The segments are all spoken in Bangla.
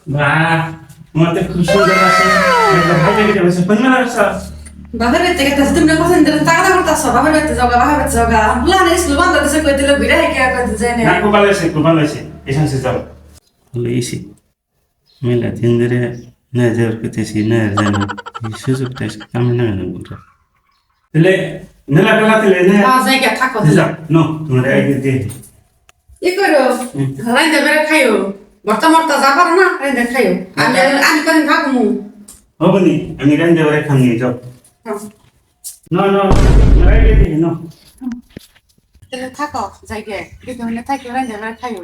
বাহ, তোমার তো খুব সুন্দর আছে। একদম ভালো লেগে যাবে। কোন মেলা আসছো? বাপের বাড়িতে গেছে তুমি না পছন্দ টাকা করতেছ বাপের বাড়িতে যাওগা বাপের বাড়িতে যাওগা বুলা না স্কুল বন্ধ দিছে কই দিলে বিরা কে কই যায় না, না খুব ভালো হয়েছে। এখান থেকে যাও। ভালো এসি। মেলা দিন ধরে না যাওয়ার করতেছি, না আর যায় না। এই সুযোগটা কামে না না বলরা। তাহলে মেলা ফেলা তাহলে না জায়গা থাকো যাও। নো, তোমার আগে দিয়ে। ই করো রাইন্দা বেরে খাইও বর্তা মর্তা যা পারো না রাইন্দা খাইও আমি আমি কোন থাকমু হবে নি, আমি রান্ধে বারে খাম নিয়ে যাও। নো নো, তোমার আগে দিয়ে নো। তাহলে থাকো জায়গা কিন্তু হলে থাকি রাইন্দা বেরে খাইও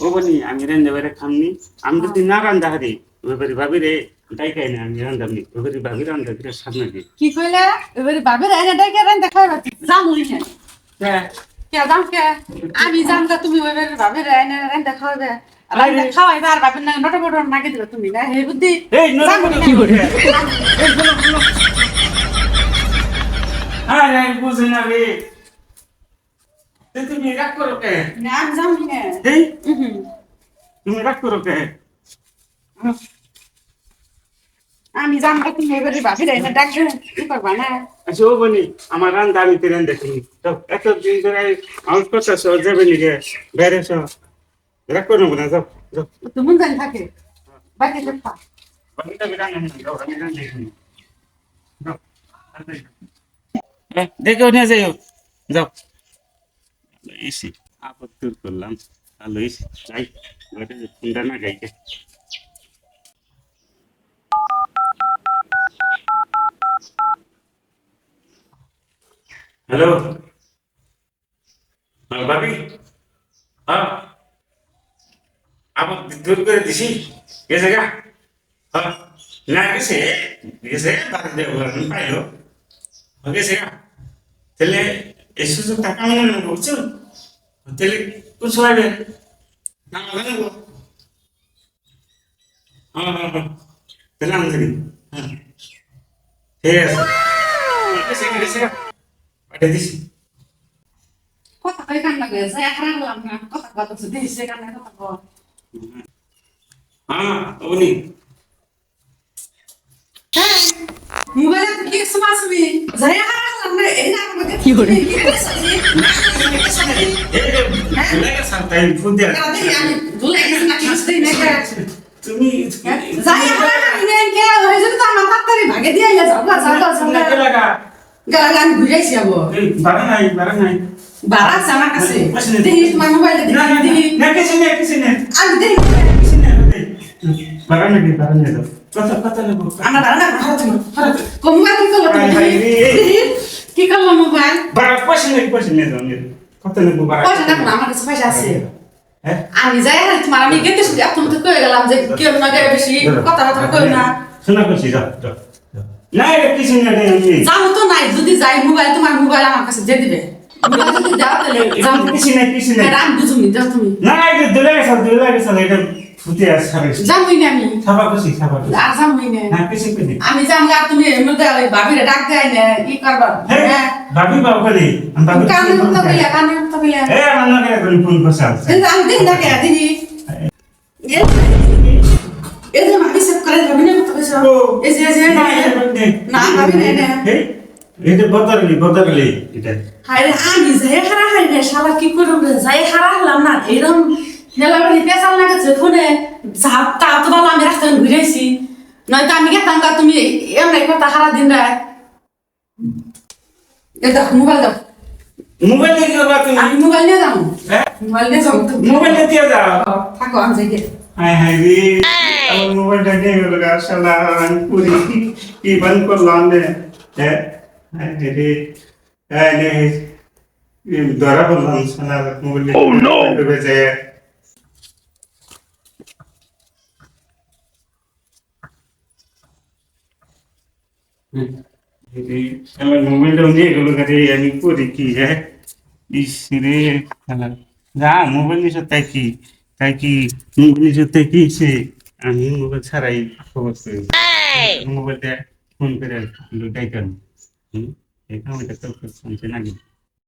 হবে নি, আমি রান্ধে বারে খাম নি। আমি যদি না রান্ধা হারি ওই বাড়ি ভাবি রে তাই খাই না, আমি রান্ধামনি ওই বাড়ি ভাবি রান্ধা দিলে সামনে দিই। কি কইলা এবারে বাপের আইনা ডাইকে রাইন্দা খাইবা জামুই না কে জাম কে আমি জানতা তুমি ওইবারে বাপের আইনা রাইন্দা খাওয়াবে রাইন্দা খাওয়াইবা আর বাপের না নট বড় নাকি দিল তুমি না হে বুদ্ধি এই নো কি করে? আরে আমি বুঝি না রে। তুমি রাগ করো কে? না আমি জামুই না এই তুমি রাগ করো কে? আমি জানতা তুমি এবারে বাপের আইনা ডাকবে কি করবা না আচ্ছা ও বনি, আমার রান্ধা আমি তো রান্ধা খাই। তো এতদিন ধরে আউট করতেছ, যাবে নি গে বেড়েছ। রাগ করো না, যাও যাও। তুমি জানি থাকে বাকি দেখবা বাকিটা আমি রান্ধা খাই, যাও আমি রান্ধা খাই। যাও দেখো নিয়ে যাও, যাও। এসি আপত্তি করলাম, ভালো এসি যাই ঘরে যে ঠান্ডা না গাইকে। হ্যালো, ভাবি। হ্যাঁ, আবার দূর করে দিছি গেছে গা। হ্যাঁ, না গেছে গেছে তার দেওয়া পাইলো গেছে গা। তাহলে এই সুযোগ টাকা মনে নেবো বুঝছো। তাহলে কোন সময় না নেবো। হ্যাঁ হ্যাঁ হ্যাঁ, তাহলে আমি থাকি। হ্যাঁ ঠিক আছে, গেছে গেছে গা, পাঠিয়ে দিছি। কথা কই কান লাগে যায় হারালাম না কথা কথা তো দিছে কান কথা বল হ্যাঁ উনি হ্যাঁ মোবাইলে কি সমাসবি যায় হারালাম না এই না আমাকে কি করে কি করছ টাইম ফোন দেয়া আমি ভুলে গেছি না কিছু দিন আগে তুমি যায় হারালাম না কে ওই জন্য তো আমার তাড়াতাড়ি ভাগে দিয়ে আইলা যাও যাও লাগা গান ঘুরাইছি আবো এই বারা নাই বারা আছে আমার কাছে দেখি তোমার মোবাইলে না না দেখি না কিছু নেই আমি দেখি কিছু নেই বারা নেই দাও কথা নেবো আমার বারা না ভালো তুমি মোবাইল কি করলো তুমি কি করলো মোবাইল বারা পয়সা নেই দাও কথা নেবো বারা পয়সা না আমার কাছে পয়সা আছে হ্যাঁ আমি যাই আর তোমার আমি গেতে শুধু এখন তো কয়ে গেলাম যে কেউ না গেলে বেশি কথা কই না শোনা করছি যাও না এটা কিছু নেই আমি যাও তো নাই যদি যাই মোবাইল তোমার মোবাইল আমার কাছে দিয়ে দিবে মোবাইল যদি দাও তাহলে যাও কিছু নেই রাম বুঝুমি যাও তুমি না এটা দিলে গেছে এটা ফুটে আসবে যাবই না আমি ছাপা করছি আর যাবই না না কিছু নেই আমি যাম গা তুমি এমনিতে ওই ভাবিরে ডাক দেয় না কি করবা হ্যাঁ ভাবি বাবু নেই আমি ভাবি কানে তো বলে কানে তো বলে এ আমার না করে ফোন করছে আমি দিন না কে দিদি এই যে ভাবি সব করে ভাবি না তো কইছো এই যে না ভাবি না এটা বদরলি এটা হায় রে আমি যাই হারা হাই রে শালা কি করব রে যাই হারা হলাম না এরকম নেলাবলি পেছাল লাগাছে ফোনে তা তো ভালো আমি রাস্তায় ঘুরেছি নয়তো আমি গেতাম গা তুমি এমনি কথা হারা দিন রাত এই দেখো মোবাইল দাও মোবাইল দিয়ে যাবা তুমি আমি মোবাইল নিয়ে যাবো হ্যাঁ মোবাইল নিয়ে যাবো মোবাইল দিয়ে যাও থাকো আমি যাই হাই হাই রে আমার মোবাইলটা নিয়ে গেল গা শালা আমি পুরি কি বন্ধ করলাম রে হ্যাঁ হাই রে হাই রে ধরা বললাম শালা মোবাইল ও নো বেজে আমার মোবাইলটা নিয়ে গেল গাড়ি আমি করি কি হ্যাঁ ইস রে শালা যা মোবাইল নিয়ে তাই কি মোবাইল নিয়ে কি সে আমি মোবাইল ছাড়াই খবর করি মোবাইলটা ফোন করে লুটাই কেন হুম এই কামটা তো শুনছে নাকি